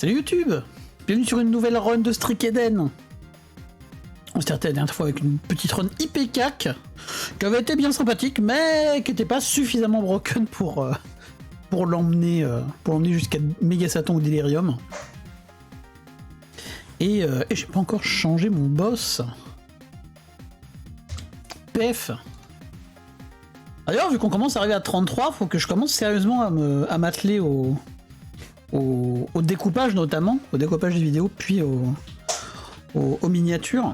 Salut YouTube. Bienvenue sur une nouvelle run de Strikeeden. On s'est arrêté la dernière fois avec une petite run IPK qui avait été bien sympathique, mais qui n'était pas suffisamment broken pour l'emmener jusqu'à Megasaton ou Delirium. Et j'ai pas encore changé mon boss. PF. D'ailleurs, vu qu'on commence à arriver à 33, faut que je commence sérieusement à m'atteler au découpage, notamment, au découpage des vidéos, puis aux miniatures.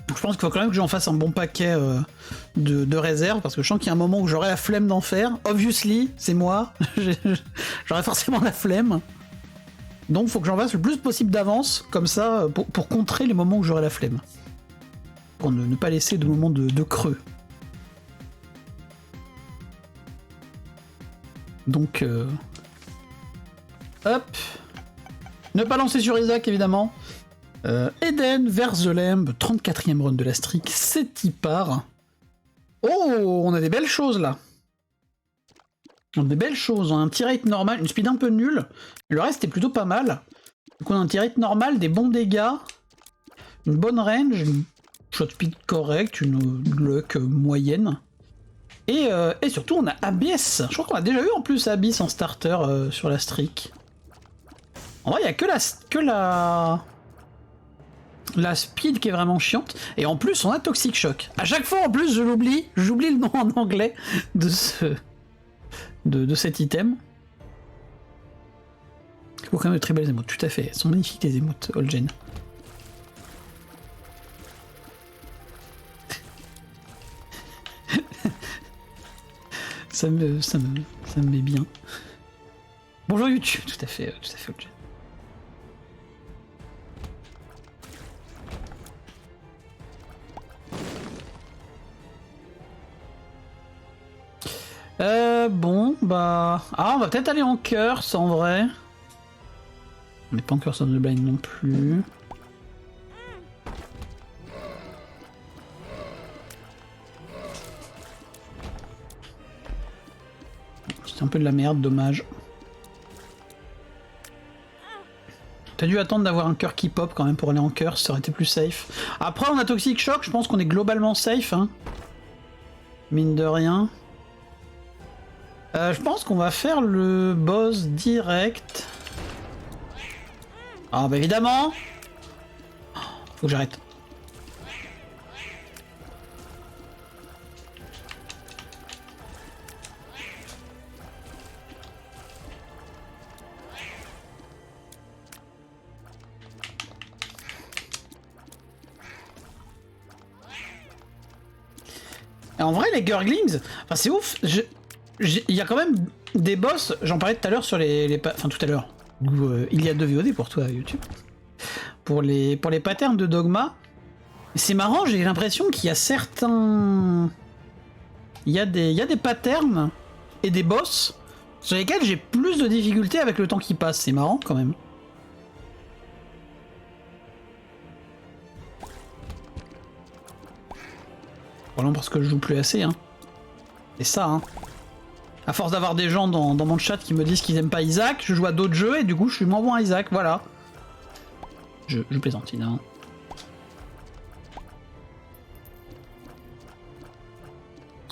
Donc, je pense qu'il faut quand même que j'en fasse un bon paquet de réserves, parce que je sens qu'il y a un moment où j'aurai la flemme d'en faire. Obviously, c'est moi, j'aurai forcément la flemme. Donc il faut que j'en fasse le plus possible d'avance, comme ça, pour contrer les moments où j'aurai la flemme. Pour ne pas laisser de moments de creux. Donc, hop. Ne pas lancer sur Isaac, évidemment. Eden vers The Lamb, 34e run de la streak, c'est y part. Oh, on a des belles choses, là. On a des belles choses, on a un petit rate normal, une speed un peu nulle, le reste est plutôt pas mal. Donc on a un petit rate normal, des bons dégâts, une bonne range, une shot speed correcte, une luck moyenne. Et surtout on a Abyss. Je crois qu'on a déjà eu en plus Abyss en starter sur la streak. En vrai il n'y a que la speed qui est vraiment chiante. Et en plus on a Toxic Shock. À chaque fois en plus j'oublie le nom en anglais de cet item. Il faut quand même de très belles émotes, tout à fait. Elles sont magnifiques les émotes, Olgen. ça me met bien. Bonjour YouTube, tout à fait Olgen. Bon, bah... Ah, on va peut-être aller en curse, en vrai. On n'est pas en curse on the blind non plus. C'est un peu de la merde, dommage. T'as dû attendre d'avoir un cœur qui pop quand même pour aller en curse, ça aurait été plus safe. Après, on a Toxic Shock, je pense qu'on est globalement safe, hein. Mine de rien. Je pense qu'on va faire le boss direct. Ah bah évidemment. Faut que j'arrête. Et en vrai les Gurglings, enfin c'est ouf. Il y a quand même des boss, j'en parlais tout à l'heure sur enfin tout à l'heure, il y a 2 VOD pour toi YouTube, pour les patterns de Dogma. C'est marrant, j'ai l'impression qu'il y a certains... Il y a des patterns et des boss sur lesquels j'ai plus de difficultés avec le temps qui passe, c'est marrant quand même. Probablement parce que je joue plus assez, hein. C'est ça, hein. À force d'avoir des gens dans mon chat qui me disent qu'ils aiment pas Isaac, je joue à d'autres jeux et du coup je suis moins bon à Isaac, voilà. Je plaisante, évidemment.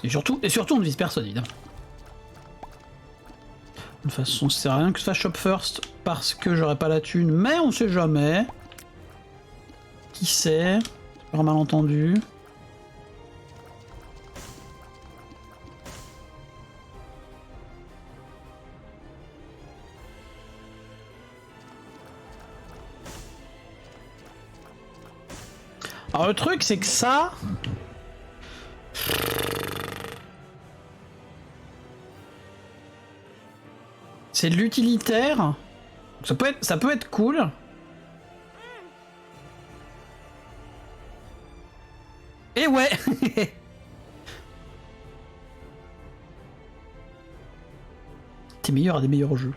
Et surtout on ne vise personne, évidemment. De toute façon, ça sert à rien que je fasse shop first parce que j'aurai pas la thune, mais on sait jamais. Qui sait? C'est pas un malentendu. Alors le truc c'est que ça... C'est de l'utilitaire. Ça peut être cool. Et ouais. T'es meilleur à des meilleurs jeux.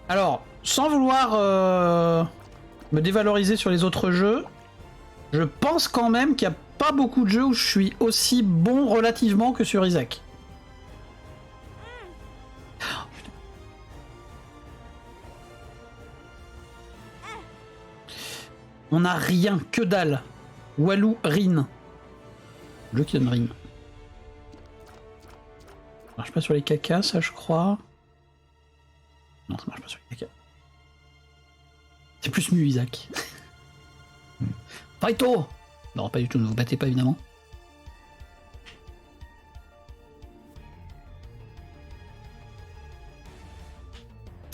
Alors, sans vouloir... me dévaloriser sur les autres jeux, je pense quand même qu'il n'y a pas beaucoup de jeux où je suis aussi bon relativement que sur Isaac. On a rien, que dalle. Walou, Rin. Le jeu qui donne Rin. Ça marche pas sur les cacas, ça je crois. Non, ça marche pas sur les cacas. C'est plus mieux, Isaac. Fighto! Non, pas du tout, ne vous battez pas évidemment.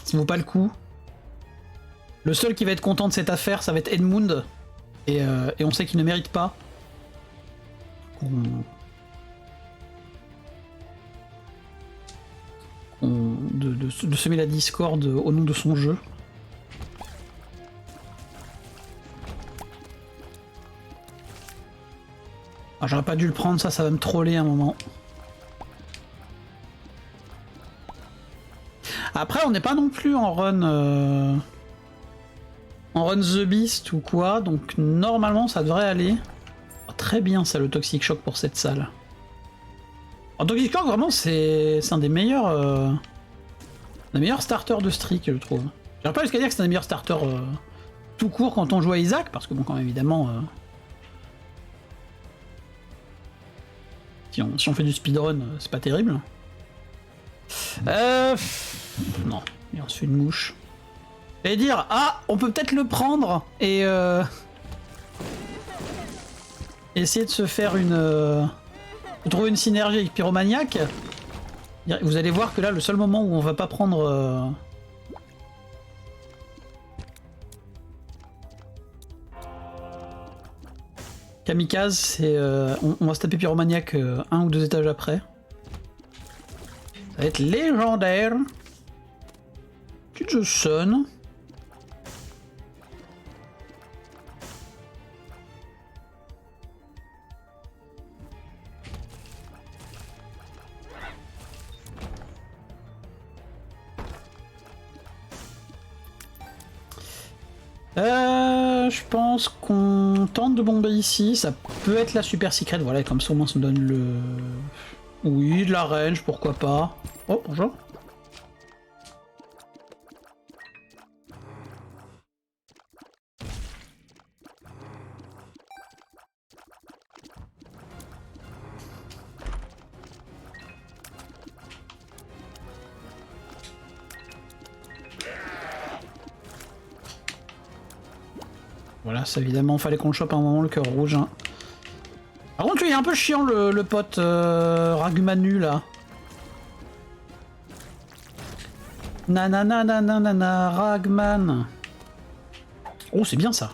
Ça vaut pas le coup. Le seul qui va être content de cette affaire, ça va être Edmund. Et on sait qu'il ne mérite pas. De semer la discorde au nom de son jeu. Ah, j'aurais pas dû le prendre, ça va me troller un moment. Après, on n'est pas non plus en run... En run The Beast ou quoi, donc normalement ça devrait aller. Oh, très bien ça, le Toxic Shock pour cette salle. En Toxic Shock, vraiment, c'est un des meilleurs... starters de Streak, je trouve. J'irais pas jusqu'à dire que c'est un des meilleurs starters tout court quand on joue à Isaac, parce que bon, quand même, évidemment... Si on fait du speedrun, c'est pas terrible. Non, et on se fait une mouche. Et dire, ah, on peut peut-être le prendre et essayer de se faire une... de trouver une synergie avec Pyromaniac. Vous allez voir que là, le seul moment où on va pas prendre... Kamikaze, c'est... on va se taper Pyromaniac un ou deux étages après. Ça va être légendaire. Petite jeu sonne. Je pense qu'on tente de bomber ici, ça peut être la super secret, voilà, comme ça au moins ça me donne le... Oui, de la range, pourquoi pas. Oh, bonjour. Voilà, ça évidemment, fallait qu'on le chope à un moment, le cœur rouge. Hein. Par contre, il est un peu chiant le pote Ragmanu là. Nanana, Ragman. Oh, c'est bien ça.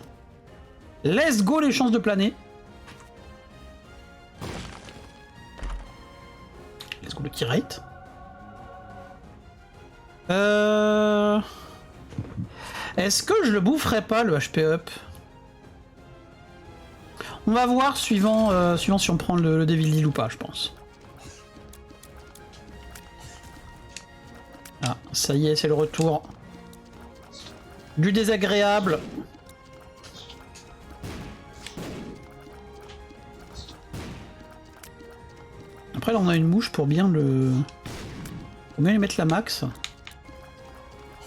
Let's go les chances de planer. Let's go le key rate. Est-ce que je le boufferais pas le HP up? On va voir suivant si on prend le Devil Deal ou pas, je pense. Ah, ça y est, c'est le retour du désagréable. Après, là, on a une mouche pour bien le... Pour bien lui mettre la max. En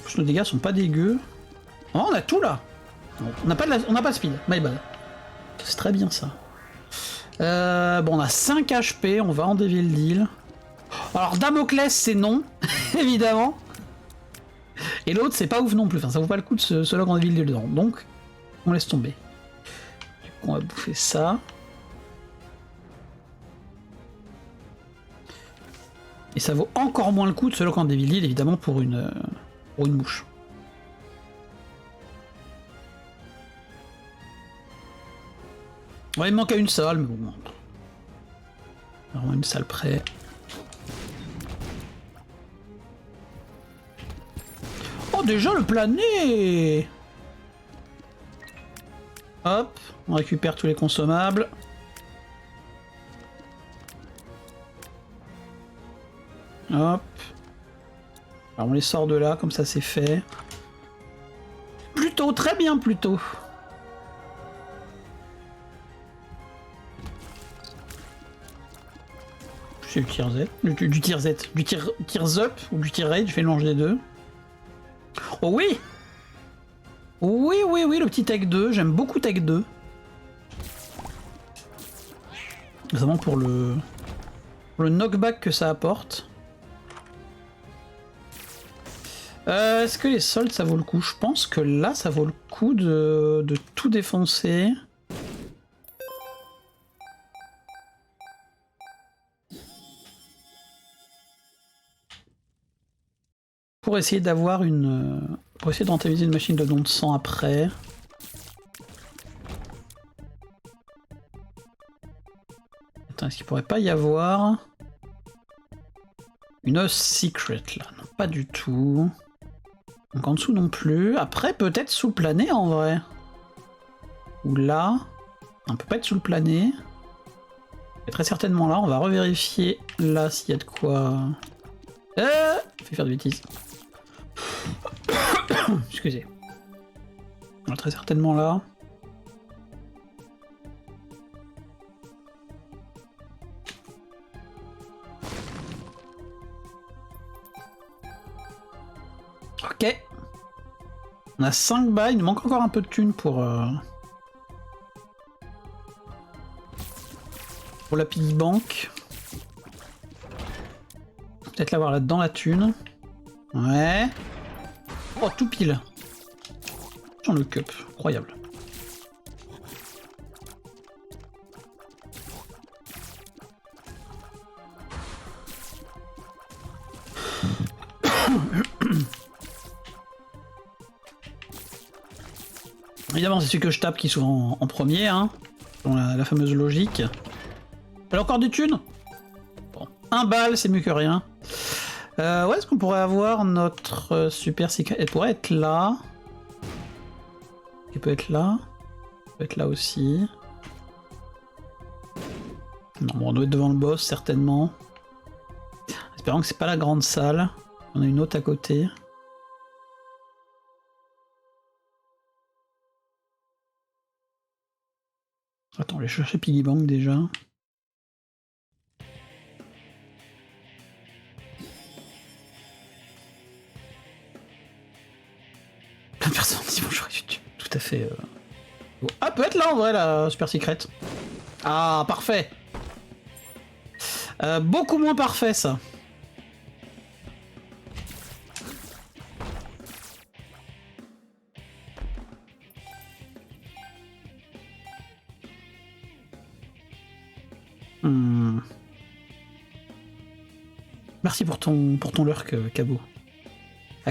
plus, nos dégâts sont pas dégueux. Oh, on a tout, là. On n'a pas de speed, my bad. C'est très bien ça. Bon, on a 5 HP, on va en Devil Deal. Alors Damoclès c'est non, évidemment. Et l'autre c'est pas ouf non plus, enfin ça vaut pas le coup de se log en Devil Deal dedans. Donc, on laisse tomber. Du coup, on va bouffer ça. Et ça vaut encore moins le coup de se log en Devil Deal, évidemment, pour une mouche. Ouais, il me manque à une salle, mais bon. Vraiment une salle près. Oh, déjà le plané! Hop, on récupère tous les consommables. Hop. Alors on les sort de là, comme ça c'est fait. Plutôt, très bien plutôt. C'est du tir Z, du tir Z, du tir up ou du tir raid, je fais le mélange des deux. Oh oui! Oui, oui, oui, le petit Tech 2. J'aime beaucoup Tech 2. Notamment pour le knockback que ça apporte. Est-ce que les soldes ça vaut le coup? Je pense que là ça vaut le coup de tout défoncer. Pour essayer d'avoir une... Pour essayer de rentabiliser une machine de don de sang après. Attends, est-ce qu'il pourrait pas y avoir... Une secret là? Non, pas du tout. Donc en dessous non plus. Après, peut-être sous le plané en vrai. Ou là. On peut pas être sous le plané. Et très certainement là. On va revérifier là s'il y a de quoi. Fais faire de bêtises. Excusez. Alors, très certainement là. Ok. On a 5 balles, il nous manque encore un peu de thunes pour la piggy bank. Peut-être l'avoir là-dedans la thune. Ouais. Oh, tout pile. Dans le cup, incroyable. Évidemment, c'est celui que je tape qui est souvent en premier, hein, selon la fameuse logique. Elle a encore des thunes? Bon, 1 balle, c'est mieux que rien. Où est-ce qu'on pourrait avoir notre super secret? Elle pourrait être là. Elle peut être là. Elle peut être là aussi. Non, bon, on doit être devant le boss, certainement. Espérons que c'est pas la grande salle. On a une autre à côté. Attends, je vais chercher Piggy Bank déjà. Plein de personnes disent bonjour YouTube. Tout à fait. Ah, peut être là en vrai la super secret. Ah, parfait. Beaucoup moins parfait ça. Merci pour ton lurk, Cabo.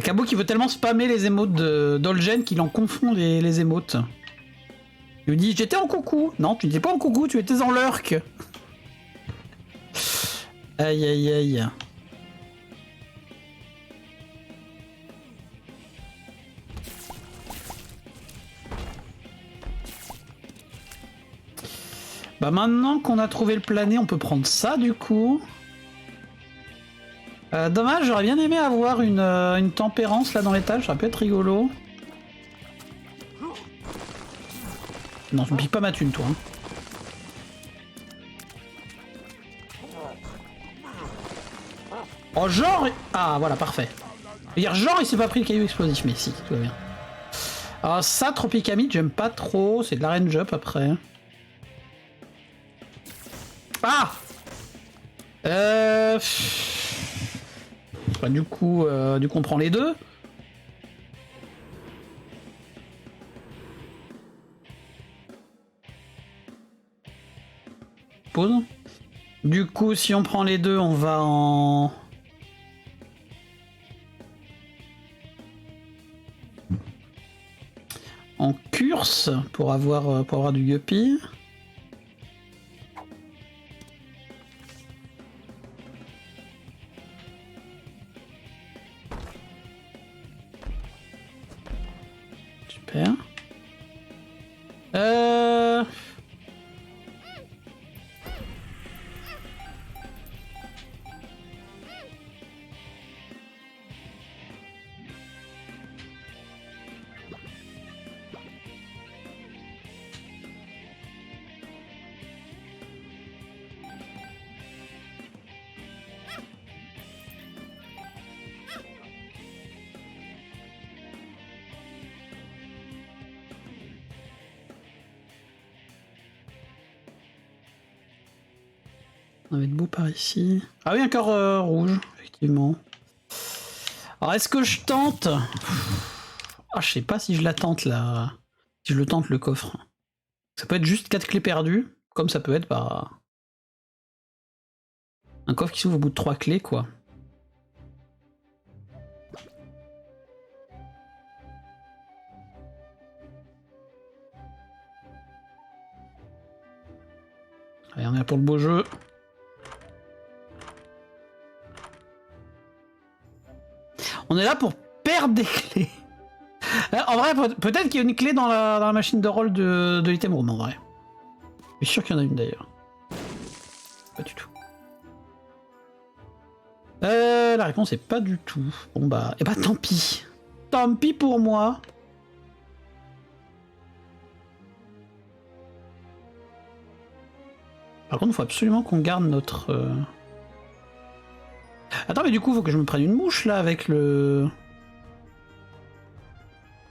Cabo qui veut tellement spammer les émotes d'Olgen qu'il en confond les émotes. Il lui dit j'étais en coucou. Non, tu n'étais pas en coucou, tu étais en lurk. Aïe aïe aïe. Bah maintenant qu'on a trouvé le plané, on peut prendre ça du coup. Dommage, j'aurais bien aimé avoir une tempérance là dans l'étage, ça peut être rigolo. Non, tu me piques pas ma thune toi. Hein. Oh genre... Ah voilà, parfait. Je veux dire genre il s'est pas pris le caillou explosif, mais si, tout va bien. Alors ça, Tropicamide, j'aime pas trop, c'est de la range up après. Ah bah, du coup on prend les deux. Pause. Du coup, si on prend les deux, on va en... En curse pour avoir du guppy. Super. On avait debout par ici. Ah oui, un cœur rouge, effectivement. Alors, est-ce que je tente? Ah, je sais pas si je la tente, là. Si je le tente, le coffre. Ça peut être juste 4 clés perdues, comme ça peut être par... un coffre qui s'ouvre au bout de 3 clés, quoi. Allez, on est là pour le beau jeu. On est là pour perdre des clés. En vrai, peut-être qu'il y a une clé dans la machine de rôle de l'item room, en vrai. Je suis sûr qu'il y en a une, d'ailleurs. Pas du tout. La réponse est pas du tout. Bon bah... Eh bah tant pis. Tant pis pour moi. Par contre, il faut absolument qu'on garde notre... Attends, mais du coup, faut que je me prenne une mouche, là, avec le...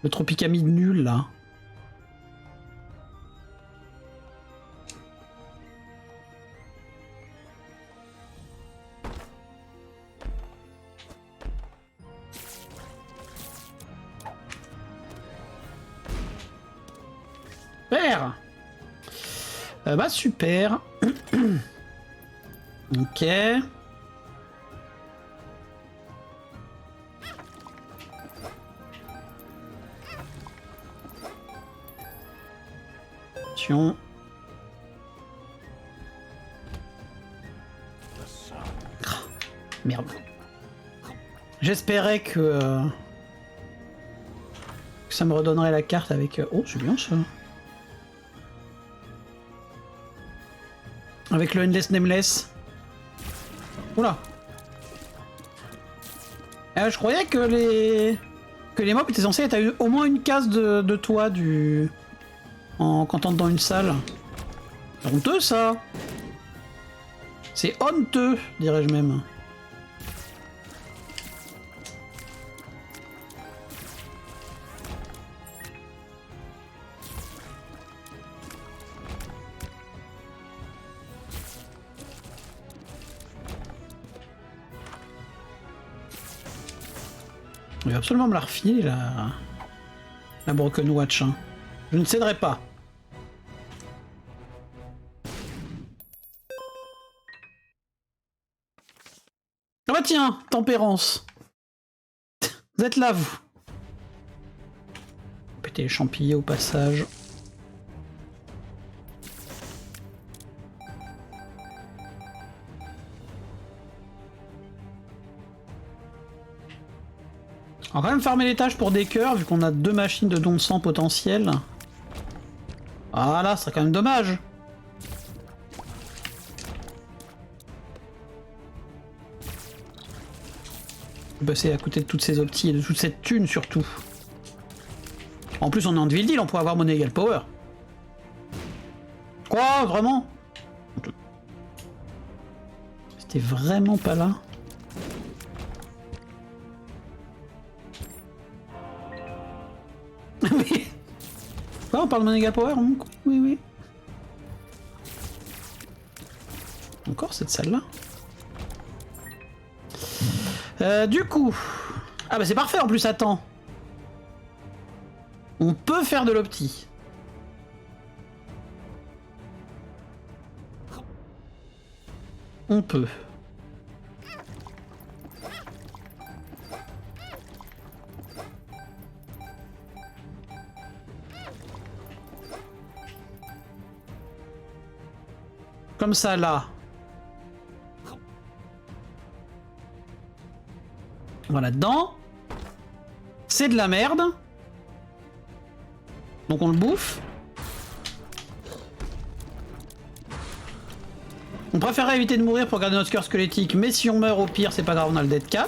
le tropicamide nul, là. Super. Bah super. Ok. Attention. Merde. J'espérais que ça me redonnerait la carte avec... Oh, c'est bien ça. Avec le Endless Nameless. Oula. Je croyais que les mobs étaient censés être à au moins une case de toi quand t'entres dans une salle. C'est honteux ça. C'est honteux, dirais-je même. Il va absolument me la refiler, la Broken Watch. Hein. Je ne céderai pas. Ah bah tiens, tempérance. Vous êtes là, vous. Péter les champignons au passage. On va quand même farmer les tâches pour des cœurs, vu qu'on a 2 machines de don de sang potentielles. Ah là, ce serait quand même dommage. Je vais passer à côté de toutes ces optis et de toute cette thune surtout. En plus, on est en Devil Deal, on pourrait avoir monnaie égale power. Quoi, vraiment? C'était vraiment pas là. Mais... Quoi, on parle de monnaie égale power? Oui, oui. Encore cette salle-là. Du coup... Ah bah c'est parfait en plus, attends. On peut faire de l'opti. On peut. Comme ça là. Voilà, dedans. C'est de la merde. Donc on le bouffe. On préférerait éviter de mourir pour garder notre cœur squelettique, mais si on meurt au pire, c'est pas grave, on a le Dead Cat.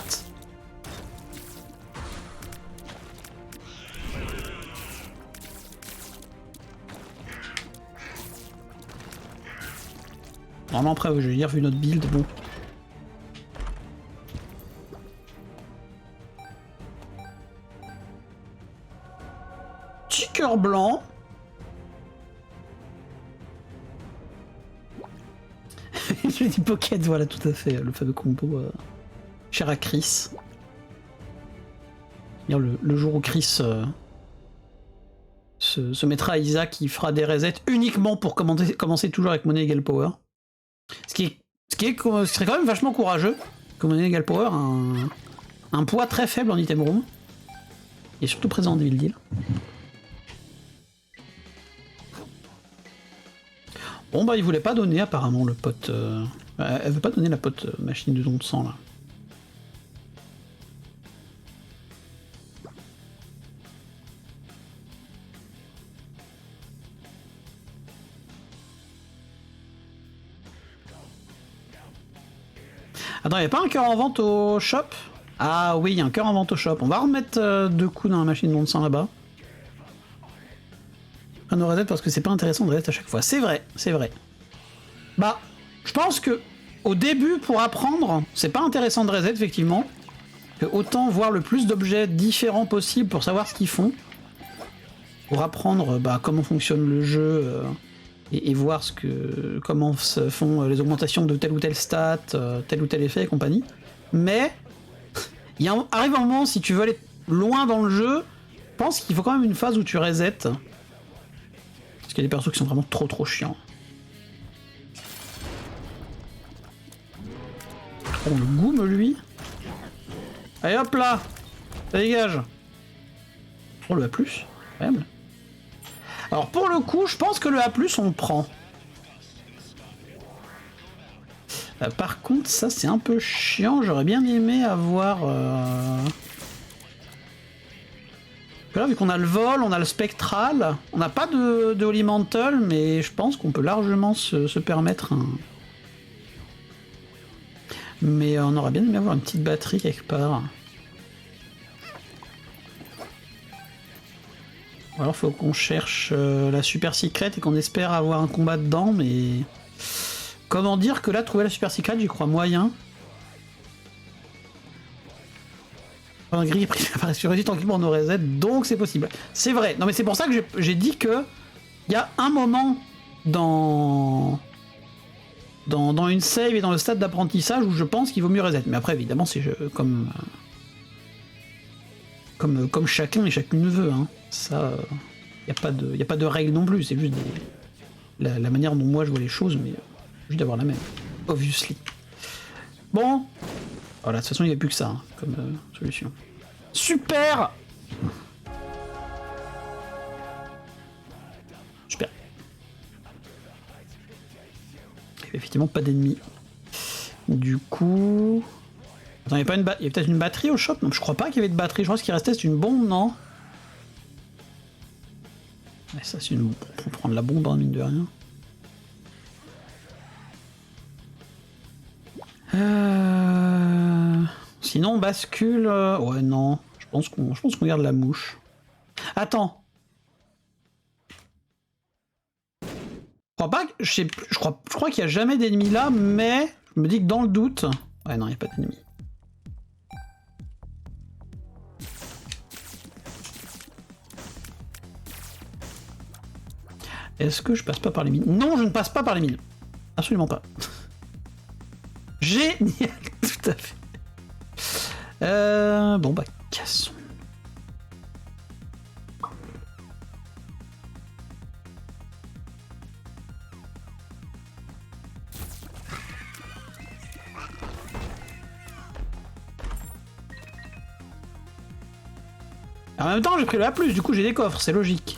Vraiment après, je veux dire, vu notre build, bon. Petit cœur blanc. Je dis Pocket, voilà, tout à fait, le fameux combo cher à Chris. Le jour où Chris se mettra à Isaac, il fera des resets uniquement pour commencer toujours avec monnaie égale power. Ce qui serait quand même vachement courageux, que monnaie égale power, un poids très faible en item room, et surtout présent en Devil Deal. Bon bah il voulait pas donner apparemment le pote... elle veut pas donner la pote machine de don de sang là. Attends, y'a pas un cœur en vente au shop? Ah oui, il y a un cœur en vente au shop. On va remettre 2 coups dans la machine de don de sang là-bas. On nous reset parce que c'est pas intéressant de reset à chaque fois. C'est vrai, c'est vrai. Bah, je pense que au début, pour apprendre, c'est pas intéressant de reset, effectivement. Que autant voir le plus d'objets différents possible pour savoir ce qu'ils font. Pour apprendre comment fonctionne le jeu et voir comment se font les augmentations de telle ou telle stat, tel ou tel effet et compagnie. Mais il arrive un moment, si tu veux aller loin dans le jeu, je pense qu'il faut quand même une phase où tu resets. Parce qu'il y a des persos qui sont vraiment trop chiants. Oh, le goum, lui. Allez hop là, ça dégage. Oh, le A+, incroyable. Alors pour le coup, je pense que le A+, on le prend. Par contre, ça c'est un peu chiant, j'aurais bien aimé avoir... Là, vu qu'on a le vol, on a le spectral, on n'a pas de Holy Mantle, mais je pense qu'on peut largement se permettre un... Mais on aurait bien aimé avoir une petite batterie quelque part. Ou alors faut qu'on cherche la super secret et qu'on espère avoir un combat dedans, mais... Comment dire que là, trouver la super secret, j'y crois moyen. Un gris apparaît sur réussi tranquillement nos resets, donc c'est possible. C'est vrai. Non mais c'est pour ça que j'ai dit que il y a un moment dans une save et dans le stade d'apprentissage où je pense qu'il vaut mieux reset. Mais après évidemment c'est comme chacun et chacune veut. Hein. Ça, y a pas de règle non plus. C'est juste la manière dont moi je vois les choses, mais juste d'avoir la même. Obviously. Bon. Voilà, de toute façon, il n'y a plus que ça hein, comme solution. Super! Super. Il n'y avait effectivement pas d'ennemis. Du coup... Attends, il y a peut-être une batterie au shop? Non, je crois pas qu'il y avait de batterie. Je crois que ce qui restait, c'est une bombe, non? Mais ça, c'est une bombe. Pour prendre la bombe, hein, mine de rien. Sinon, on bascule... Ouais, non. Je pense qu'on garde la mouche. Attends. Je crois pas que... Je crois qu'il n'y a jamais d'ennemis là, mais... Je me dis que dans le doute... Ouais, non, il n'y a pas d'ennemis. Est-ce que je passe pas par les mines? Non, je ne passe pas par les mines. Absolument pas. Génial, tout à fait. Bon bah, cassons. En même temps, j'ai pris le A+, du coup j'ai des coffres, c'est logique.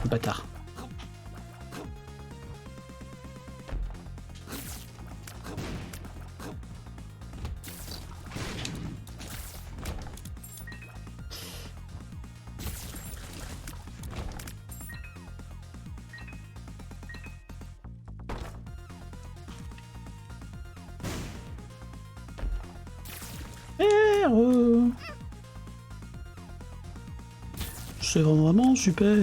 Bâtard. C'est vraiment super.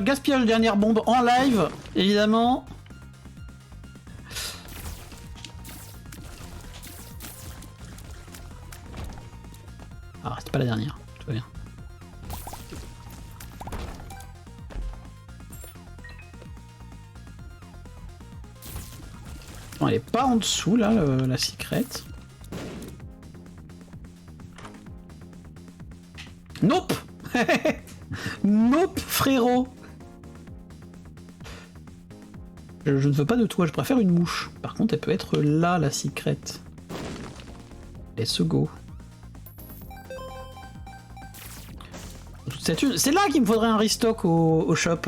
Gaspillage dernière bombe en live, évidemment. Ah, c'était pas la dernière, tout va bien. elle est pas en dessous là, la secrète. Nope. Nope, frérot. Je ne veux pas de toi, je préfère une mouche. Par contre, elle peut être là, la secrète. Let's go. C'est là qu'il me faudrait un restock au shop.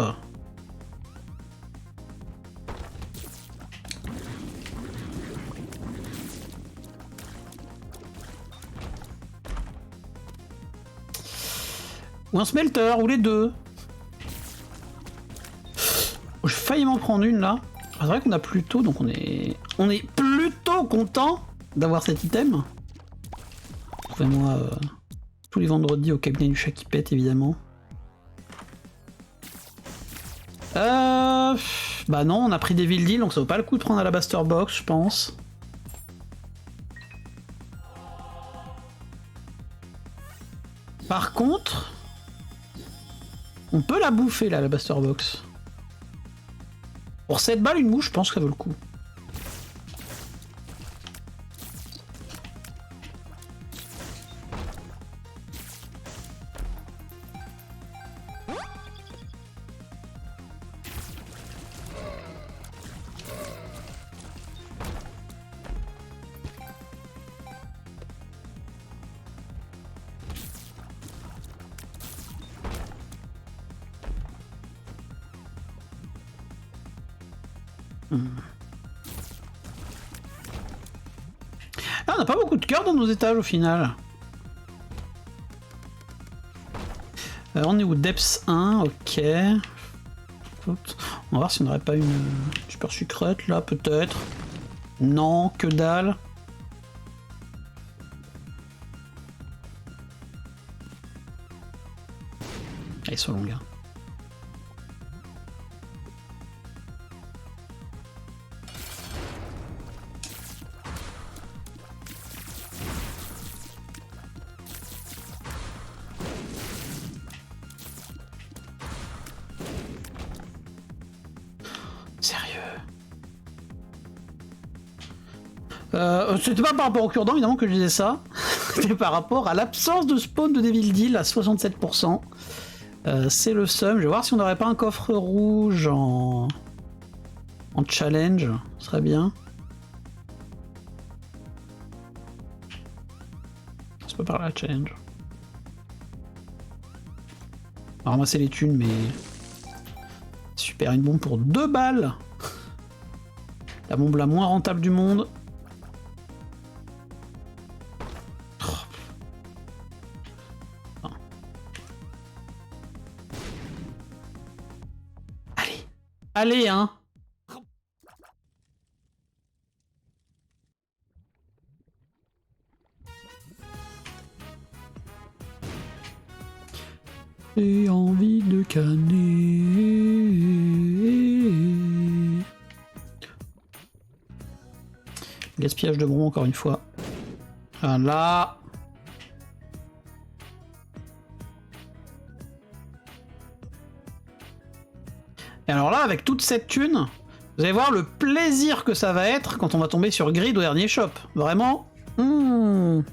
Ou un smelter, ou les deux. J'ai failli m'en prendre une là. C'est vrai qu'on a plutôt, donc on est plutôt content d'avoir cet item. Trouvez-moi tous les vendredis au cabinet du chat qui pète, évidemment. Bah non, on a pris des villes deals, donc ça vaut pas le coup de prendre à la Baster Box, je pense. Par contre, on peut la bouffer là, la Baster Box. Pour 7 balles, une mouche, je pense que ça vaut le coup. Ah, on n'a pas beaucoup de cœurs dans nos étages au final. On est où? Depths 1, ok. On va voir si on n'aurait pas une super secrète là, peut-être. Non, que dalle. Allez, sois long, gars. C'était pas par rapport au cure-dent évidemment que je disais ça, c'était par rapport à l'absence de spawn de Devil Deal à 67%. C'est le seum. Je vais voir si on n'aurait pas un coffre rouge en challenge, ce serait bien. C'est pas par là, challenge. On va ramasser les thunes, mais... Super, une bombe pour 2 balles. La bombe la moins rentable du monde. Allez, hein. J'ai envie de canner. Gaspillage de bron encore une fois. Voilà. Et alors là, avec toute cette thune, vous allez voir le plaisir que ça va être quand on va tomber sur Grid au dernier shop. Vraiment. On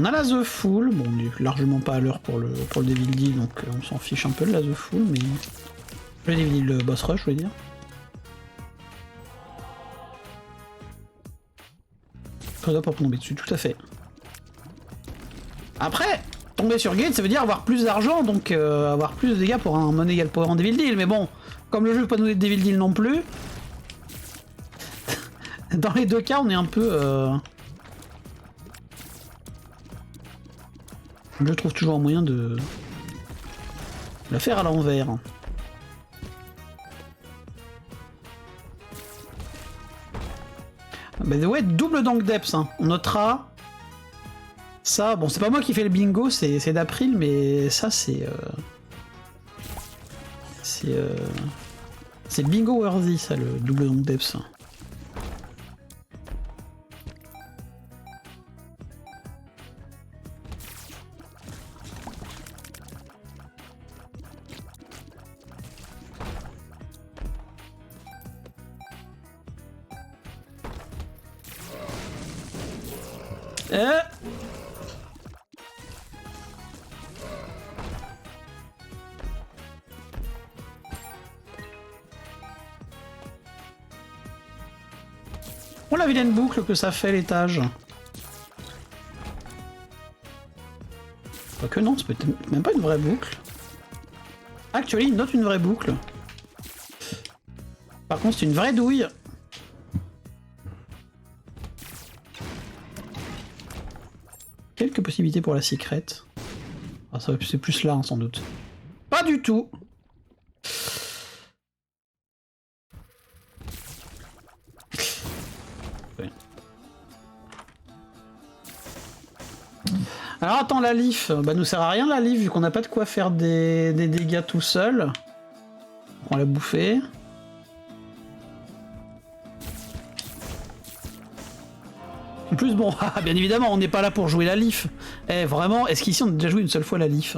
a la The Fool. Bon, on est largement pas à l'heure pour le Devil Deal, donc on s'en fiche un peu de la The Fool, mais... Le Devil Deal, le Boss Rush, je veux dire. Pour tomber dessus, tout à fait. Après, tomber sur Gate, ça veut dire avoir plus d'argent, donc avoir plus de dégâts pour un non égal power en Devil Deal. Mais bon, comme le jeu ne veut pas nous donner de Devil Deal non plus, dans les deux cas, on est un peu... Je trouve toujours un moyen de la faire à l'envers. By the way, double Dank Depths, hein. On notera ça. Bon, c'est pas moi qui fais le bingo, c'est d'April, mais ça c'est bingo worthy, ça, le double Dank Depths. Oh la vilaine boucle que ça fait l'étage. Quoique non, c'est peut-être même pas une vraie boucle. Actuellement, il note une vraie boucle. Par contre, c'est une vraie douille. Quelques possibilités pour la secrète. Ah, c'est plus là, hein, sans doute. Pas du tout. Alors attends, la leaf, bah nous sert à rien la leaf vu qu'on n'a pas de quoi faire des dégâts tout seul. On l'a bouffé. En plus bon, bien évidemment on n'est pas là pour jouer la leaf. Eh vraiment, est-ce qu'ici on a déjà joué une seule fois la leaf?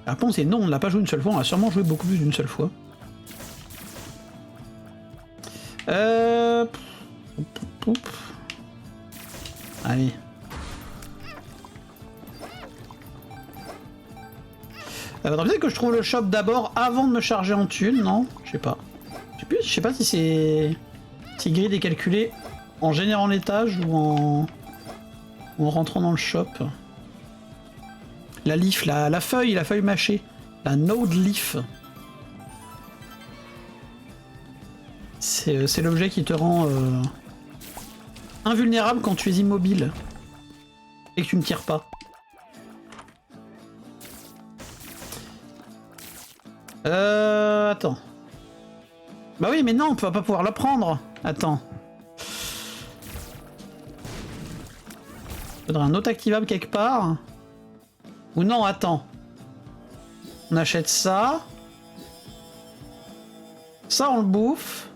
La réponse est non, on l'a pas joué une seule fois, on a sûrement joué beaucoup plus d'une seule fois. Allez. Peut-être que je trouve le shop d'abord avant de me charger en thunes, non? Je sais pas. Je sais pas si c'est... Si grid est calculé en générant l'étage ou en rentrant dans le shop. La leaf, la feuille mâchée. La node leaf. C'est l'objet qui te rend invulnérable quand tu es immobile et que tu ne tires pas. Attends. Bah oui, mais non, on va pas pouvoir la prendre. Attends. Faudrait un autre activable quelque part. Ou non, attends. On achète ça. Ça, on le bouffe.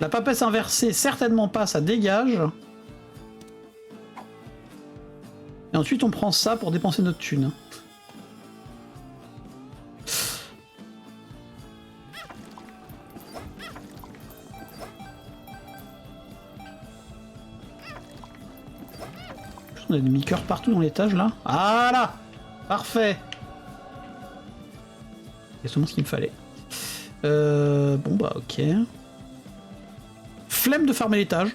La papesse inversée, certainement pas, ça dégage. Et ensuite, on prend ça pour dépenser notre thune. On a des mini-cœurs partout dans l'étage, là. Ah là! Parfait! C'est seulement ce qu'il me fallait. Bon bah ok. Flemme de farmer l'étage.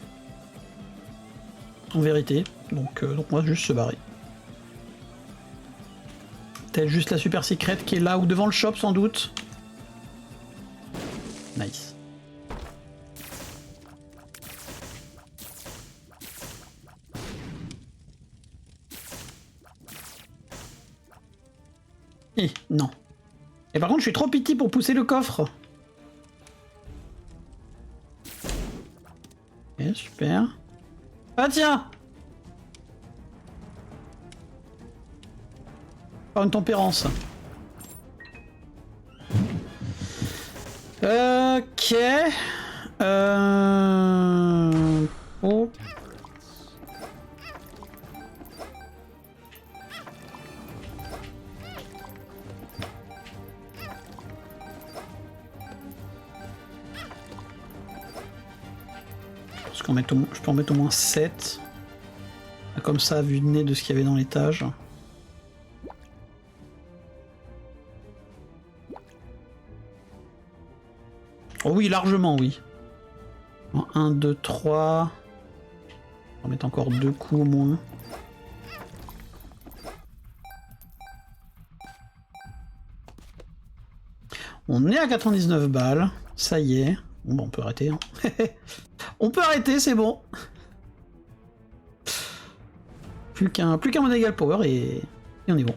En vérité. Donc on va juste se barrer. Telle juste la super secrète qui est là ou devant le shop sans doute. Nice. Eh, non. Et par contre, je suis trop petit pour pousser le coffre. Ok, super. Ah tiens! Par une tempérance. Ok. Oh. Je peux en mettre au moins 7. Comme ça, vu le nez de ce qu'il y avait dans l'étage. Oh oui, largement, oui. 1, 2, 3. On va mettre encore 2 coups au moins. On est à 99 balles. Ça y est. Bon, bah, on peut arrêter. Hein. On peut arrêter, c'est bon. Plus qu'un Monégal Power et on est bon.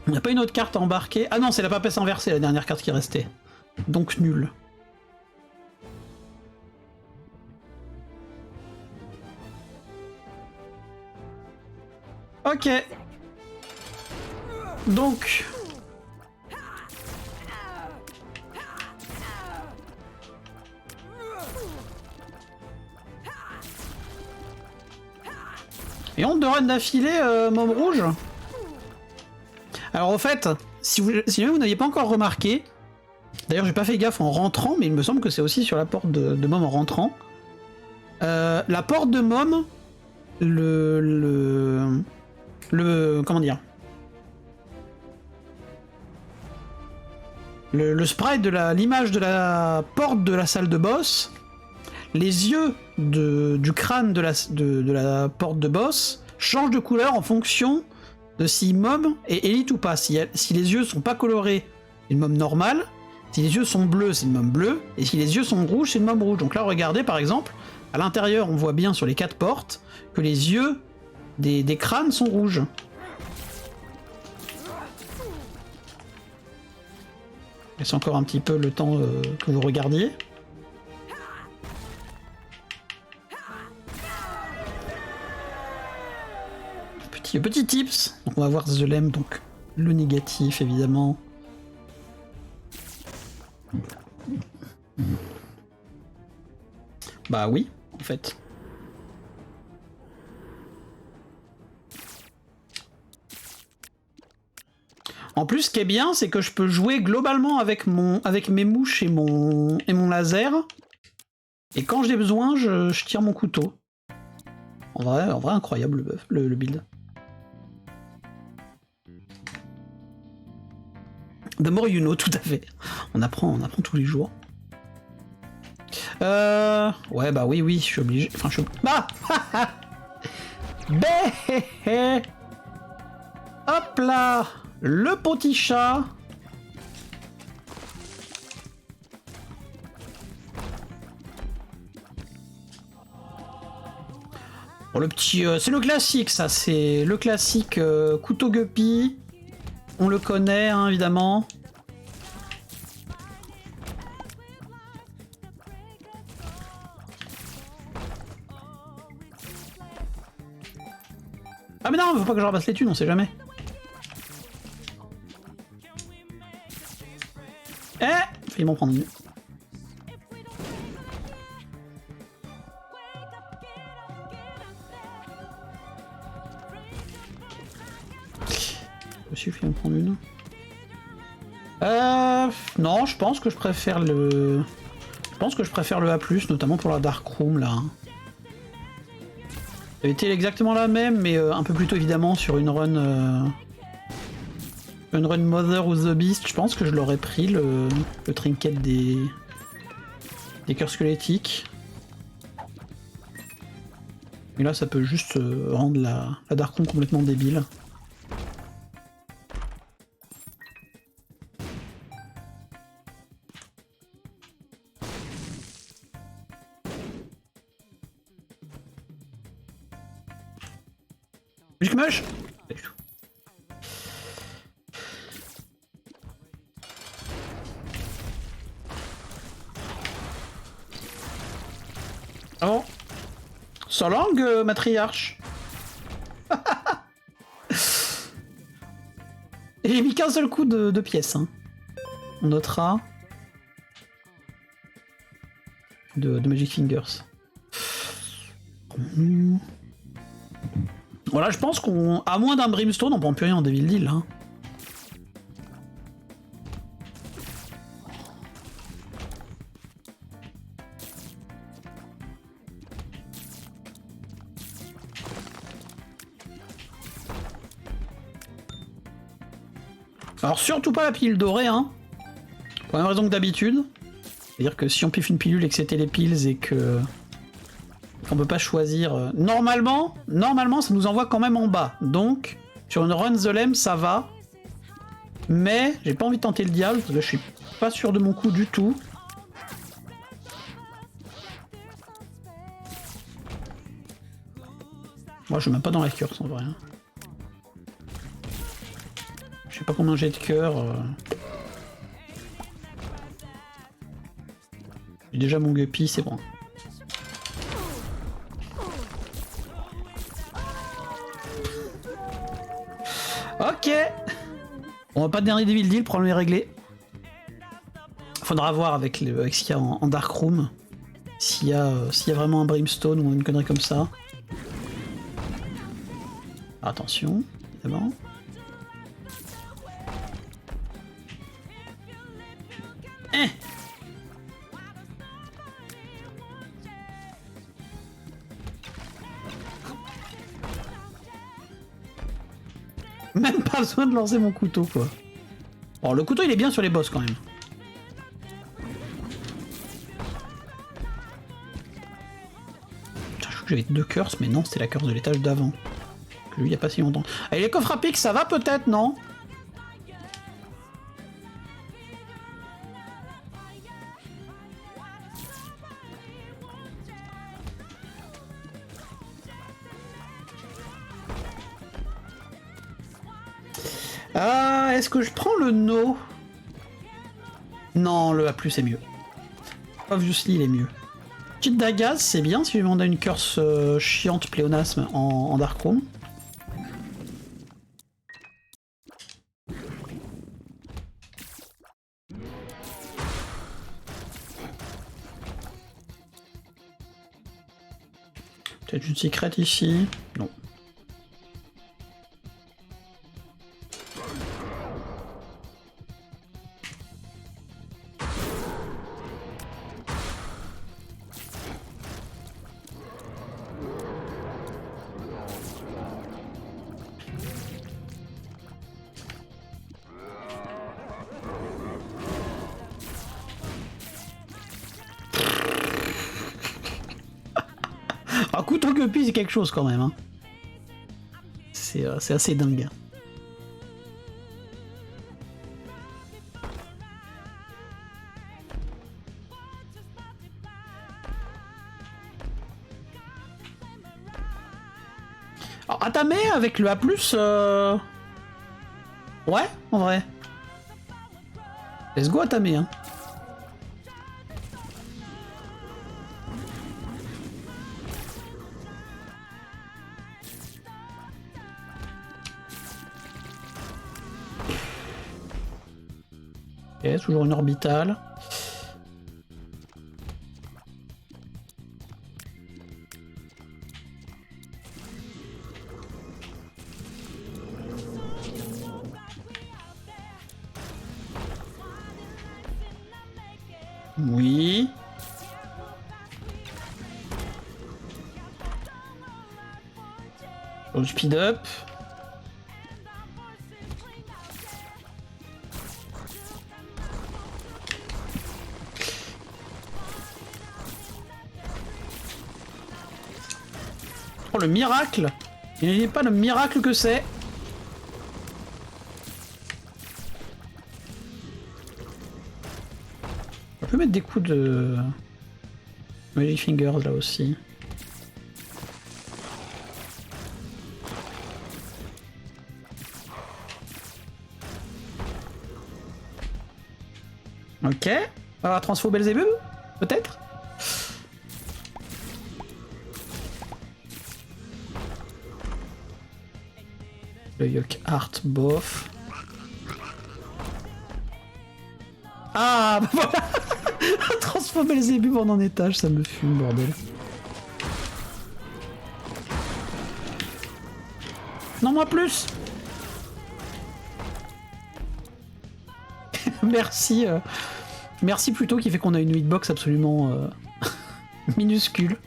Il n'y a pas une autre carte à embarquer. Ah non, c'est la papesse inversée, la dernière carte qui restait. Donc nul. Ok. Donc... Et honte de run d'affilée, môme rouge. Alors au fait, si jamais vous n'aviez pas encore remarqué, d'ailleurs j'ai pas fait gaffe en rentrant, mais il me semble que c'est aussi sur la porte de môme en rentrant. La porte de môme, comment dire, le sprite de l'image de la porte de la salle de boss, les yeux du crâne de la porte de boss changent de couleur en fonction de si môme est élite ou pas. Si les yeux sont pas colorés, c'est une môme normale. Si les yeux sont bleus, c'est une môme bleue. Et si les yeux sont rouges, c'est une môme rouge. Donc là, regardez par exemple, à l'intérieur, on voit bien sur les 4 portes que les yeux des crânes sont rouges. Laisse encore un petit peu le temps que vous regardiez. Petit tips. Donc on va voir The Lamb, donc le négatif évidemment. Bah oui, en fait. En plus, ce qui est bien, c'est que je peux jouer globalement avec mes mouches et mon laser. Et quand j'ai besoin, je tire mon couteau. En vrai incroyable le build. The more you know, tout à fait. On apprend tous les jours. Ouais, bah oui, je suis obligé. Enfin, je suis. Bah Bé hop là. Le petit chat. Bon, le petit... c'est le classique, ça. C'est le classique couteau guppy. On le connaît, hein, évidemment. Ah mais non, faut pas que je ramasse les thunes, on sait jamais. Failli m'en prendre une. Aussi, failli m'en prendre une. Non, je pense que je préfère le... A+, notamment pour la Dark Room, là. Ça avait été exactement la même, mais un peu plus tôt, évidemment, sur une run... Une run Mother ou The Beast, je pense que je l'aurais pris, le trinket des cœurs squelettiques. Mais là, ça peut juste rendre la Dark Room complètement débile. Musique moche ? Pas du tout. Ah bon ? Sans langue, matriarche. J'ai mis qu'un seul coup de pièce. Hein. On notera. De Magic Fingers. Voilà, je pense qu'on... À moins d'un Brimstone, on prend plus rien en Devil Deal. Hein. Alors surtout pas la pilule dorée, hein. Pour la même raison que d'habitude. C'est-à-dire que si on piffe une pilule et que c'était les piles et que... on peut pas choisir... Normalement, ça nous envoie quand même en bas. Donc, sur une run The Lamb, ça va. Mais, j'ai pas envie de tenter le diable, parce que je suis pas sûr de mon coup du tout. Moi, je suis même pas dans la curse, en vrai. Je sais pas combien j'ai de cœur. J'ai déjà mon guppy, c'est bon. Ok. On va pas de dernier Devil Deal, problème est réglé. Faudra voir avec ce qu'il y a en Dark Room. S'il y a vraiment un Brimstone ou une connerie comme ça. Attention, évidemment. Eh! Même pas besoin de lancer mon couteau, quoi. Bon, le couteau, il est bien sur les boss, quand même. Putain, je crois que j'avais 2 curses, mais non, c'était la curse de l'étage d'avant. Que lui, il n'y a pas si longtemps. Allez, les coffres à pic, ça va peut-être, non? Ah, est-ce que je prends le no? Non, le A+, est mieux. Obviously, il est mieux. Petite d'agaz, c'est bien si je demande une curse chiante pléonasme en Darkroom. Peut-être une secrète ici? Non. Un couteau guppy, c'est quelque chose quand même. Hein. C'est assez dingue. Alors, Atame avec le A+, ouais, en vrai. Let's go Atame, hein. Ok, toujours une orbitale. Oui. Au speed up. Oh le miracle! Il n'est pas le miracle que c'est. On peut mettre des coups de Magic Fingers là aussi. Ok. Alors transfo Belzebub? Peut-être? Le Yok Art bof. Ah bah voilà. Transformer les ébus en étage, ça me fume, bordel. Non, moi plus. Merci. Merci plutôt qui fait qu'on a une hitbox absolument minuscule.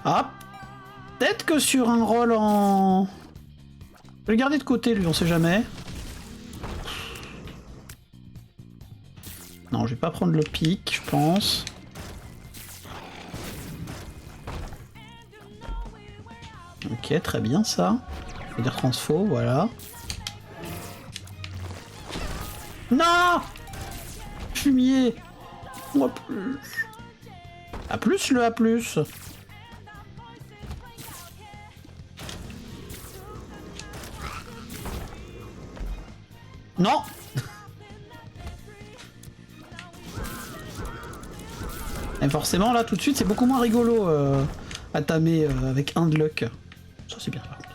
Ah, peut-être que sur un rôle en... Je vais le garder de côté, lui, on sait jamais. Non, je vais pas prendre le pic, je pense. Ok, très bien ça. Je vais dire transfo, voilà. Non! Fumier! Moi plus. A plus le A plus. Non! Et forcément là tout de suite c'est beaucoup moins rigolo à tamer avec un de luck. Ça c'est bien par contre.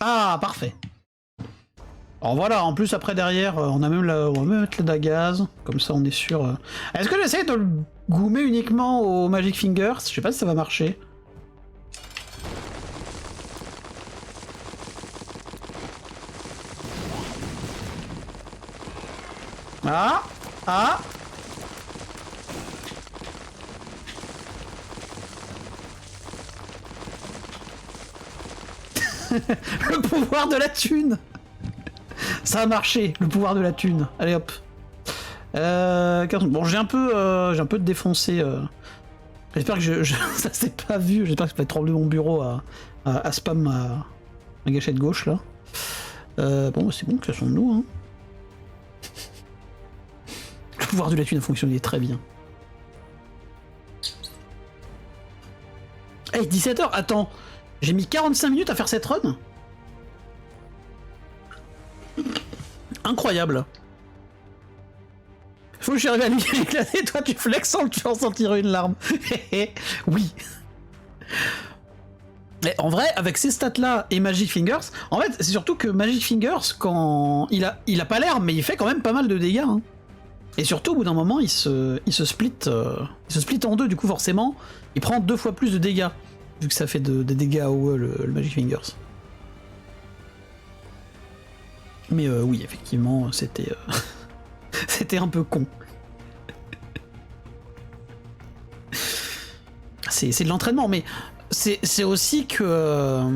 Ah, parfait. Alors voilà, en plus après derrière, on va même mettre le dagaz, comme ça on est sûr. Est-ce que j'essaie de le goumer uniquement au Magic Fingers? Je sais pas si ça va marcher. Ah! Ah! Le pouvoir de la thune! Ça a marché, le pouvoir de la thune. Allez hop. Bon, j'ai un peu défoncé. J'espère que ça s'est pas vu. J'espère que ça va trembler mon bureau à spam ma gâchette gauche là. Bon, c'est bon, cassons-nous. Hein. Le pouvoir de la thune a fonctionné très bien. Hey, 17h, attends. J'ai mis 45 minutes à faire cette run. Incroyable. Faut que j'arrive à lui éclater, toi tu flexes sans tu en sentir une larme. Oui. Mais en vrai, avec ces stats-là et Magic Fingers, en fait, c'est surtout que Magic Fingers, quand il a pas l'air, mais il fait quand même pas mal de dégâts. Hein. Et surtout, au bout d'un moment, il se split en deux, du coup, forcément, il prend 2 fois plus de dégâts, vu que ça fait des dégâts AOE, le Magic Fingers. Mais oui, effectivement, c'était c'était un peu con. C'est de l'entraînement, mais c'est aussi que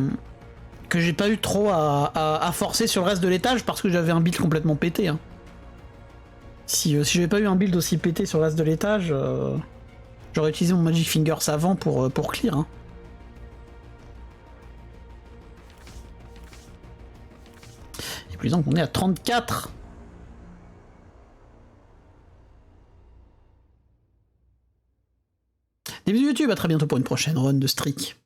j'ai pas eu trop à forcer sur le reste de l'étage parce que j'avais un build complètement pété. Hein. Si j'avais pas eu un build aussi pété sur le reste de l'étage, j'aurais utilisé mon Magic Fingers avant pour clear. Hein. Et puis donc on est à 34. Des bisous YouTube, à très bientôt pour une prochaine run de Streak.